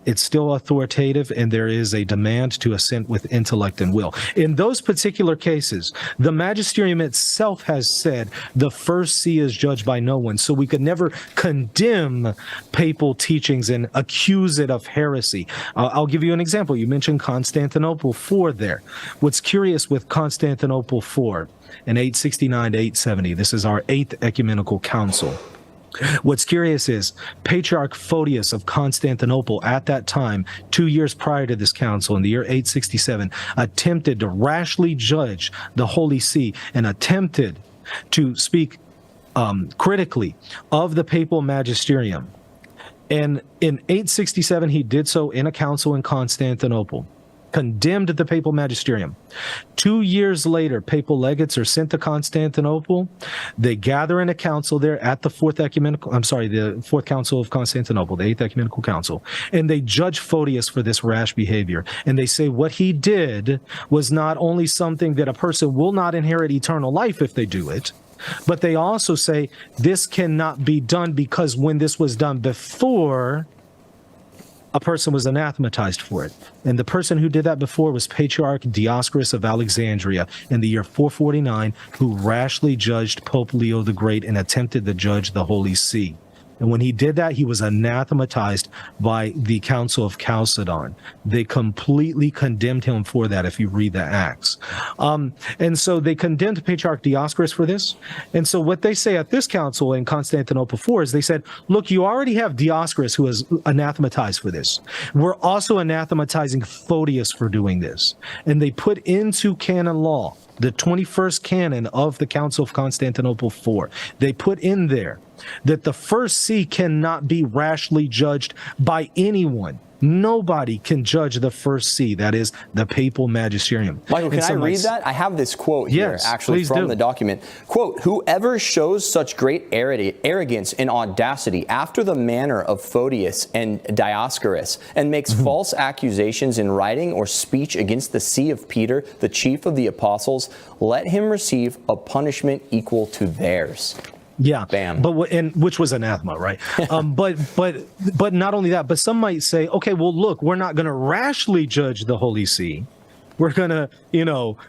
it's still authoritative, and there is a demand to assent with intellect and will. In those particular cases, the magisterium itself has said the first see is judged by no one, so we could never condemn papal teachings and accuse it of heresy. I'll give you an example. You mentioned Constantinople 4 there. What's curious with Constantinople 4 in 869 to 870, this is our 8th ecumenical council. What's curious is Patriarch Photius of Constantinople at that time, 2 years prior to this council, in the year 867, attempted to rashly judge the Holy See and attempted to speak critically of the papal magisterium. And in 867, he did so in a council in Constantinople, condemned the papal magisterium. 2 years later, papal legates are sent to Constantinople. They gather in a council there at the Fourth Council of Constantinople, the 8th Ecumenical Council, and they judge Photius for this rash behavior. And they say what he did was not only something that a person will not inherit eternal life if they do it, but they also say this cannot be done because when this was done before, a person was anathematized for it. And the person who did that before was Patriarch Dioscorus of Alexandria in the year 449, who rashly judged Pope Leo the Great and attempted to judge the Holy See. And when he did that, he was anathematized by the Council of Chalcedon. They completely condemned him for that, if you read the Acts. And so they condemned Patriarch Dioscorus for this. And so what they say at this council in Constantinople 4 is they said, look, you already have Dioscorus who is anathematized for this. We're also anathematizing Photius for doing this. And they put into canon law, the 21st canon of the Council of Constantinople 4, they put in there that the first see cannot be rashly judged by anyone. Nobody can judge the first see, that is the papal magisterium. Michael, can I read that? I have this quote here, actually, from the document. Quote, whoever shows such great arrogance and audacity after the manner of Photius and Dioscorus, and makes false accusations in writing or speech against the see of Peter, the chief of the apostles, let him receive a punishment equal to theirs. Yeah, bam. Which was anathema, right? But not only that, but some might say, okay, well, look, we're not going to rashly judge the Holy See. We're going to,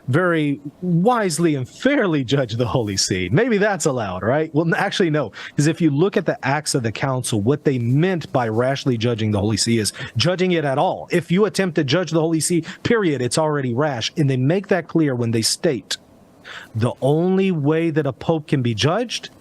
very wisely and fairly judge the Holy See. Maybe that's allowed, right? Well, actually, no, because if you look at the Acts of the Council, what they meant by rashly judging the Holy See is judging it at all. If you attempt to judge the Holy See, period, it's already rash. And they make that clear when they state the only way that a pope can be judged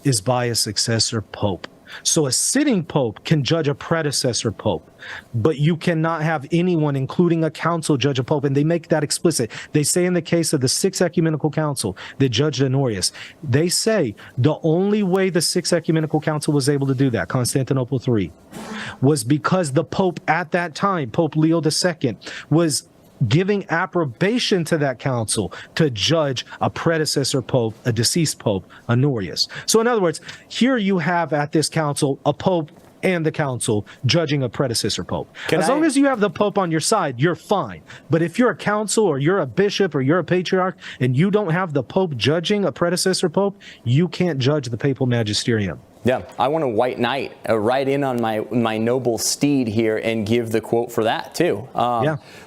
is by a successor pope. So a sitting pope can judge a predecessor pope, but you cannot have anyone, including a council, judge a pope. And they make that explicit. They say in the case of the Sixth Ecumenical Council that judged Honorius, they say the only way the Sixth Ecumenical Council was able to do that, Constantinople III, was because the pope at that time, Pope Leo II, was giving approbation to that council to judge a predecessor pope, a deceased pope, Honorius. So in other words, here you have at this council a pope and the council judging a predecessor pope. As long as you have the pope on your side, you're fine. But if you're a council or you're a bishop or you're a patriarch and you don't have the pope judging a predecessor pope, you can't judge the papal magisterium. Yeah, I want a white knight ride in on my noble steed here and give the quote for that too.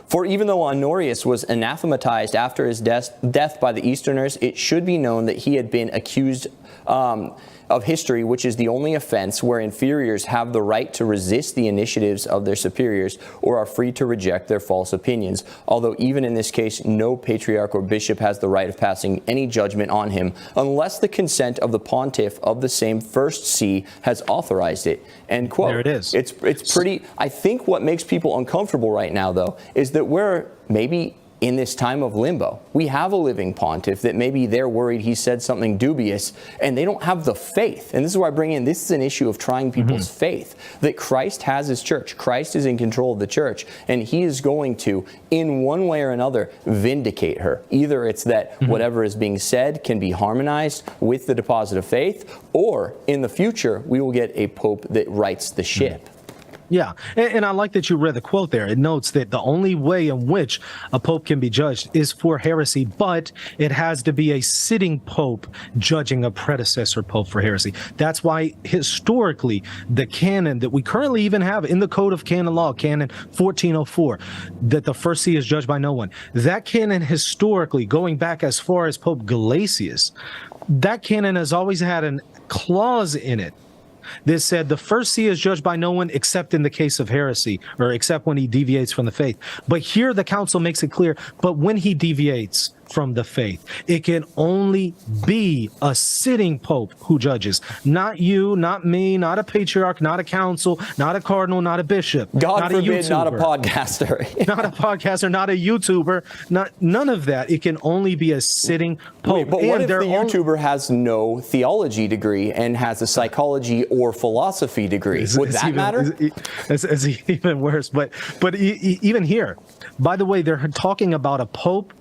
For even though Honorius was anathematized after his death by the Easterners, it should be known that he had been accused of history, which is the only offense where inferiors have the right to resist the initiatives of their superiors or are free to reject their false opinions. Although even in this case, no patriarch or bishop has the right of passing any judgment on him unless the consent of the pontiff of the same first see has authorized it. End quote. There it is. It's pretty. I think what makes people uncomfortable right now, though, is that we're maybe in this time of limbo. We have a living pontiff that maybe they're worried he said something dubious, and they don't have the faith. And this is where I bring in, this is an issue of trying people's faith, that Christ has his church. Christ is in control of the church, and he is going to, in one way or another, vindicate her. Either it's that whatever is being said can be harmonized with the deposit of faith, or in the future, we will get a pope that rights the ship. Yeah, and I like that you read the quote there. It notes that the only way in which a pope can be judged is for heresy, but it has to be a sitting pope judging a predecessor pope for heresy. That's why historically the canon that we currently even have in the Code of Canon Law, Canon 1404, that the first see is judged by no one. That canon historically, going back as far as Pope Gelasius, that canon has always had a clause in it that said the first see is judged by no one except in the case of heresy, or except when he deviates from the faith. But here the council makes it clear, but when he deviates from the faith, it can only be a sitting pope who judges. Not you, not me, not a patriarch, not a council, not a cardinal, not a bishop. God forbid, not a podcaster. Not a podcaster, not a YouTuber, none of that. It can only be a sitting pope. Wait, but what if the YouTuber has no theology degree and has a psychology or philosophy degree? Would that matter? It's even worse. But even here, by the way, they're talking about a pope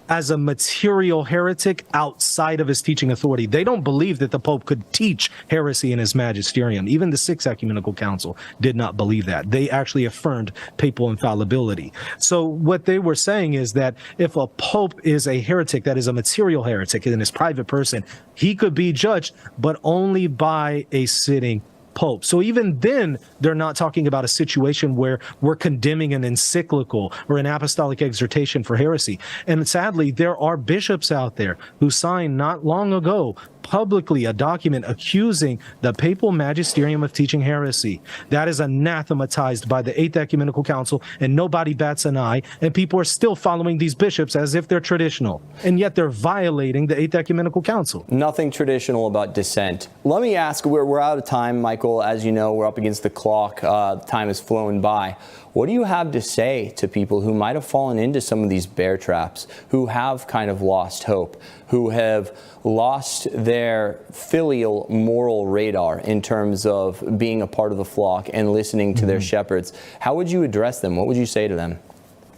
as a material heretic outside of his teaching authority. They don't believe that the Pope could teach heresy in his magisterium. Even the Sixth Ecumenical Council did not believe that. They actually affirmed papal infallibility. So what they were saying is that if a Pope is a heretic, that is a material heretic in his private person, he could be judged, but only by a sitting Pope. So even then, they're not talking about a situation where we're condemning an encyclical or an apostolic exhortation for heresy. And sadly, there are bishops out there who signed not long ago publicly a document accusing the papal magisterium of teaching heresy. That is anathematized by the Eighth Ecumenical Council, and nobody bats an eye, and people are still following these bishops as if they're traditional, and yet they're violating the Eighth Ecumenical Council. Nothing traditional about dissent. Let me ask, we're out of time, Michael. As you know, we're up against the clock. Time has flown by. What do you have to say to people who might have fallen into some of these bear traps, who have kind of lost hope, who have lost their filial moral radar in terms of being a part of the flock and listening to their shepherds? How would you address them? What would you say to them?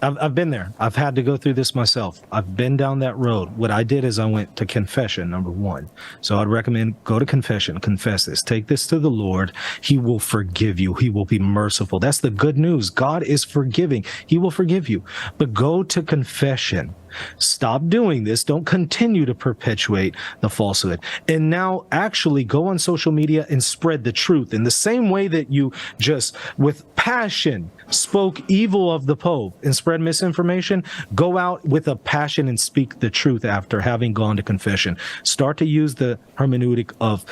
I've been there. I've had to go through this myself. I've been down that road. What I did is I went to confession, number one. So I'd recommend go to confession, confess this, take this to the Lord. He will forgive you. He will be merciful. That's the good news. God is forgiving. He will forgive you. But go to confession. Stop doing this. Don't continue to perpetuate the falsehood. And now actually go on social media and spread the truth. In the same way that you just with passion spoke evil of the Pope and spread misinformation, go out with a passion and speak the truth after having gone to confession. Start to use the hermeneutic of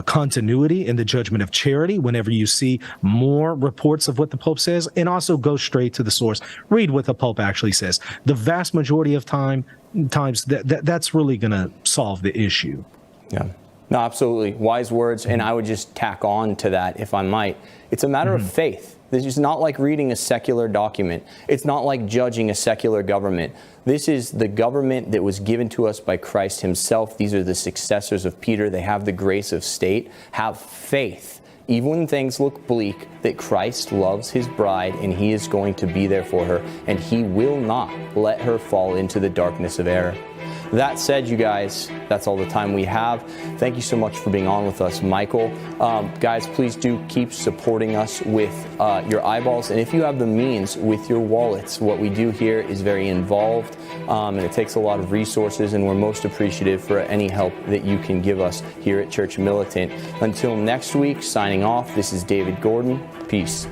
continuity in the judgment of charity whenever you see more reports of what the Pope says, and also go straight to the source. Read what the Pope actually says. The vast majority of times that's really going to solve the issue. Yeah. No, absolutely. Wise words. And I would just tack on to that, if I might. It's a matter of faith. This is not like reading a secular document. It's not like judging a secular government. This is the government that was given to us by Christ himself. These are the successors of Peter. They have the grace of state. Have faith, even when things look bleak, that Christ loves his bride and he is going to be there for her, and he will not let her fall into the darkness of error. that said, you guys, that's all the time we have. Thank you so much for being on with us, Michael. Guys, please do keep supporting us with your eyeballs. And if you have the means with your wallets, what we do here is very involved, and it takes a lot of resources, and we're most appreciative for any help that you can give us here at Church Militant. Until next week, signing off, this is David Gordon. Peace.